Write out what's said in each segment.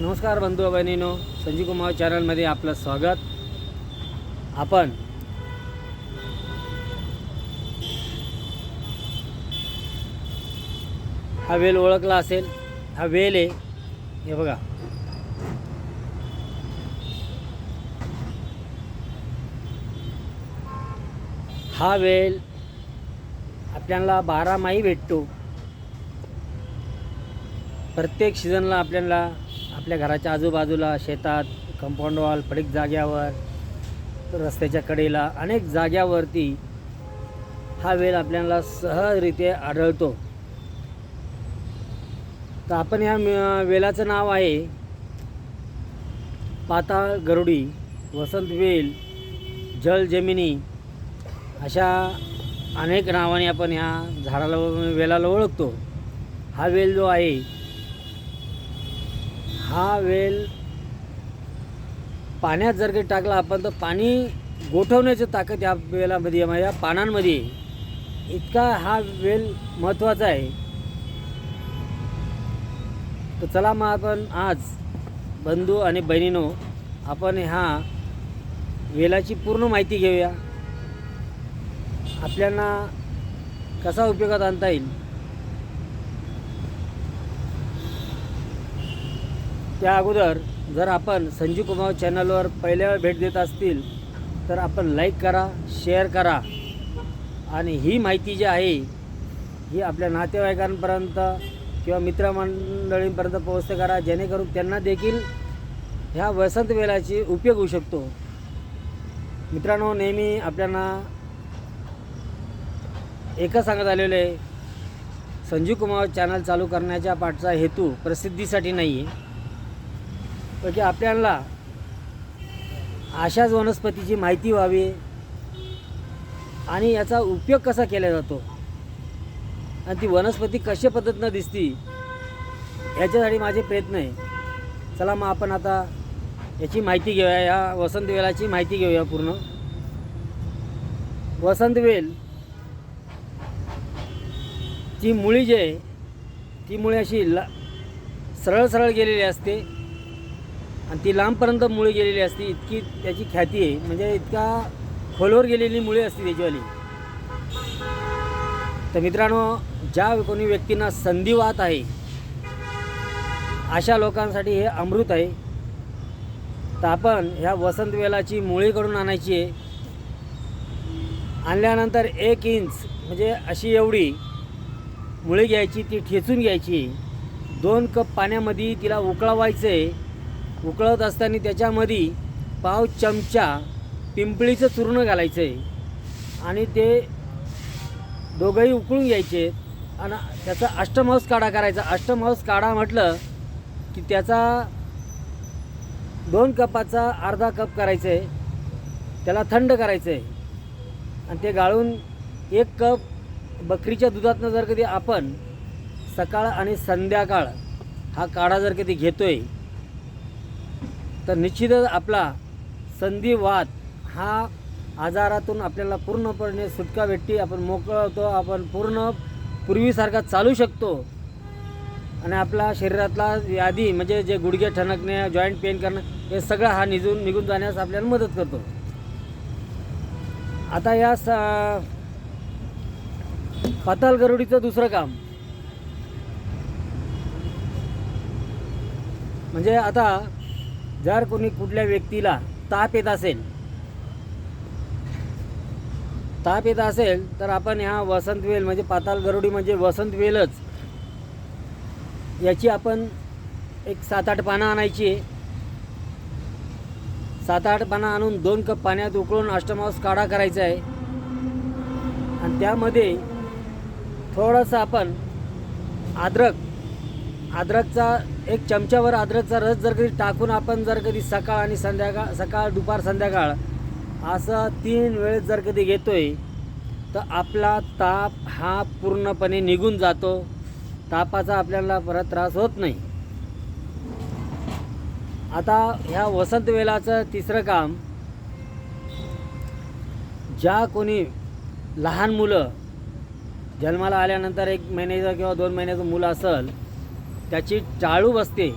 नमस्कार बंधू बहिणींनो, संजीव कुमार चॅनलमध्ये आपलं स्वागत. आपण हा वेल ओळखला असेल. हा वेल आहे, हे बघा. हा वेल आपल्याला 12 भेटतो. प्रत्येक सीझनला आपल्याला आपल्या घराच्या आजूबाजूला, शेतात, कंपाऊंड वॉल, पडीक जाग्यावर, रस्त्याच्या कडेला अनेक जाग्यावरती हा वेल आपल्याला सहजरित्या आढळतो. तर आपण या वेलाचं नाव आहे पाताळ गरुडी, वसंत वेल, जल जमिनी, अशा अनेक नावाने आपण ह्या झाडाला, वेलाला ओळखतो. हा वेल जो आहे, हा वेल पाण्यात जर काही टाकला आपण तर पाणी गोठवण्याची ताकद या वेलामध्ये, या पानांमध्ये इतका हा वेल महत्त्वाचा आहे. तर चला मग आपण आज बंधू आणि बहिणींनो, आपण ह्या वेलाची पूर्ण माहिती घेऊया. आपल्याला कसा उपयोगात आणता येईल त्या अगोदर जर आपण संजीव कुमार चॅनलवर पहिल्या भेट देत असतील तर आपण लाईक करा, शेअर करा आणि ही माहिती जी आहे ही आपल्या नातेवाईकांपर्यंत किंवा मित्रमंडळींपर्यंत पोहोचते करा, जेणेकरून त्यांना देखील ह्या वसंत वेलाची उपयोग होऊ शकतो. मित्रांनो, नेहमी आपल्याला एकच सांगत आलेलं आहे, संजीव कुमार चॅनल चालू करण्याच्या पाठचा हेतू प्रसिद्धीसाठी नाही आहे, तर की आपल्याला अशाच वनस्पतीची माहिती व्हावी आणि याचा उपयोग कसा केला जातो आणि ती वनस्पती कशा पद्धतीनं दिसती, याच्यासाठी माझे प्रयत्न आहे. चला मग आपण आता याची माहिती घेऊया, या वसंत वेलाची माहिती घेऊया पूर्ण. वसंत वेल ची मुळी जी आहे ती मुळी अशी सरळ सरळ गेलेली असते आणि ती लांबपर्यंत मुळी गेलेली असते. इतकी त्याची ख्याती आहे, म्हणजे इतका खोलवर गेलेली मुळी असते त्याचीवाली. तर मित्रांनो, ज्या कोणी व्यक्तींना संधिवात आहे अशा लोकांसाठी हे अमृत आहे. तर आपण ह्या वसंत वेलाची मुळीकडून आणायची आहे. आणल्यानंतर 1 इंच म्हणजे अशी एवढी मुळी घ्यायची, ती ठेचून घ्यायची. 2 कप पाण्यामध्ये तिला उकळवायचं आहे. उकळत असताना त्याच्यामध्ये पाव चमचा पिंपळीचं चूर्ण घालायचं आहे आणि ते दोघंही उकळून घ्यायचे आणि त्याचा अष्टमांश काढा करायचा. अष्टमांश काढा म्हटलं की त्याचा 2 कपाचा अर्धा कप करायचं आहे, त्याला थंड करायचं आहे आणि ते गाळून 1 कप बकरीच्या दुधातनं जर कधी आपण सकाळ आणि संध्याकाळ हा काढा जर कधी घेतोय तर निश्चितच आपला संधिवात हा आजारातून आपल्याला पूर्णपणे सुटका भेटते. आपण मोकळं होतो, आपण पूर्ण पूर्वीसारखा चालू शकतो आणि आपला शरीरातला व्याधी म्हणजे जे गुडघे ठणकणे, जॉईंट पेन करणं, हे सगळं हा निघून जाण्यास आपल्याला मदत करतो. आता या पाताळ गरुडीचं दुसरं काम म्हणजे आता जर कोणी कुठल्या व्यक्तीला ताप येत असेल तर आपण ह्या वसंत वेल म्हणजे पाताळ गरुडी म्हणजे वसंत वेलच, याची आपण एक 7-8 पानं आणायची. 7-8 पानं आणून 2 कप पाण्यात उकळून अष्टमांश काढा करायचा आहे आणि त्यामध्ये थोडंसं आपण अद्रकचा 1 चमच्यावर अद्रकचा रस जर कधी टाकून आपण जर कधी सकाळ आणि संध्याकाळ, सकाळ दुपार संध्याकाळ असं 3 वेळेस जर कधी घेतोय तर आपला ताप हा पूर्णपणे निघून जातो. तापाचा आपल्याला परत त्रास होत नाही. आता ह्या वसंत वेलाचं तिसरं काम, ज्या कोणी लहान मुलं जन्माला आल्यानंतर 1 महिन्याचं किंवा 2 महिन्याचं मुलं असेल, त्याची टाळू बसते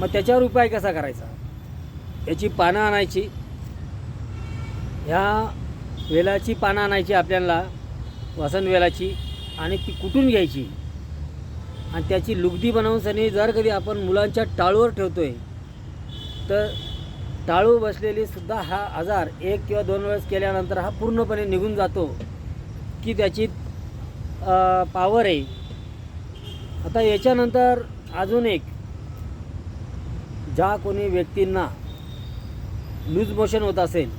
मग त्याच्यावर उपाय कसा करायचा? याची पानं आणायची, ह्या वेलाची पानं आणायची आपल्याला, वसंत वेलाची, आणि ती कुटून घ्यायची आणि त्याची लुगदी बनवून सनी जर कधी आपण मुलांच्या टाळूवर ठेवतो आहे तर टाळू बसलेली सुद्धा हा आजार 1 किंवा 2 वेळेस केल्यानंतर हा पूर्णपणे निघून जातो की त्याची पावर आहे. आता याच्यानंतर अजून एक, ज्या कोणी व्यक्तींना लूज मोशन होत असेल,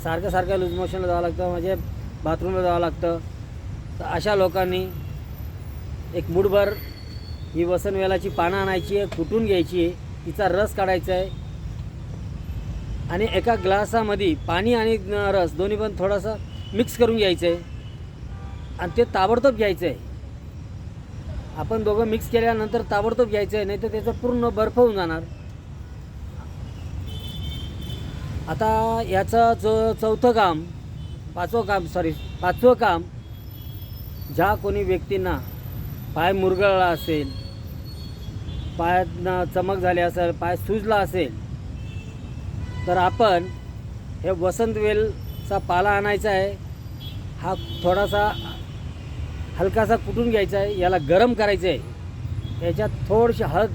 सारखं लूज मोशनला जावं लागतं, म्हणजे बाथरूमला जावं लागतं, तर अशा लोकांनी एक मूठभर ही वसंत वेलाची पानं आणायची आहे, कुटून घ्यायची आहे, तिचा रस काढायचा आहे आणि एका ग्लासामध्ये पाणी आणि रस दोन्ही पण थोडंसं मिक्स करून घ्यायचं आहे आणि ते ताबडतोब घ्यायचं आहे. आपण दोघं मिक्स केल्यानंतर ताबडतोब घ्यायचं आहे, नाही तर त्याचं पूर्ण बर्फ होऊन जाणार. आता याचं पाचवं काम, ज्या कोणी व्यक्तींना पाय मुरगळला असेल, पायात चमक झाली असेल, पाय सुजला असेल, तर आपण हे वसंत वेलचा पाला आणायचा आहे. हा थोडासा हलकासा कुटून घ्यायचा आहे, याला गरम करायचं आहे, याच्यात थोडीशी हळद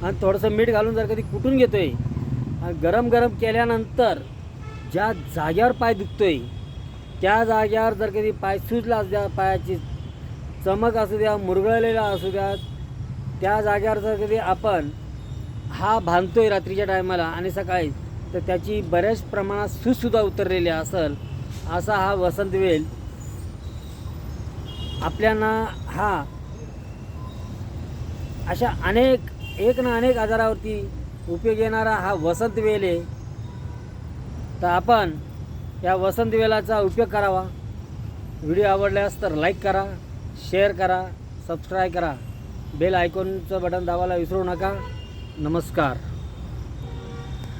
आणि थोडंसं मीठ घालून जर कधी कुटून घेतो आहे आणि गरम केल्यानंतर ज्या जाग्यावर पाय दुखतो आहे त्या जाग्यावर जर कधी पाय सुजला असू द्या, पायाची चमक असू द्या, मुरगळलेला असू द्या, त्या जाग्यावर जर कधी आपण हा बांधतो आहे रात्रीच्या टायमाला आणि सकाळी, तर त्याची बऱ्याच प्रमाणात सूजसुद्धा उतरलेली असेल. असा हा वसंत वेल आपल्याला हा अशा एक ना अनेक आजारावरती उपयोग येणारा हा वसंत वेल आहे. तर आपण या वसंत वेलाचा उपयोग करावा. व्हिडिओ आवडल्यास तर लाईक करा, शेअर करा, सबस्क्राईब करा, बेल आयकॉनचं बटन दाबायला विसरू नका. नमस्कार.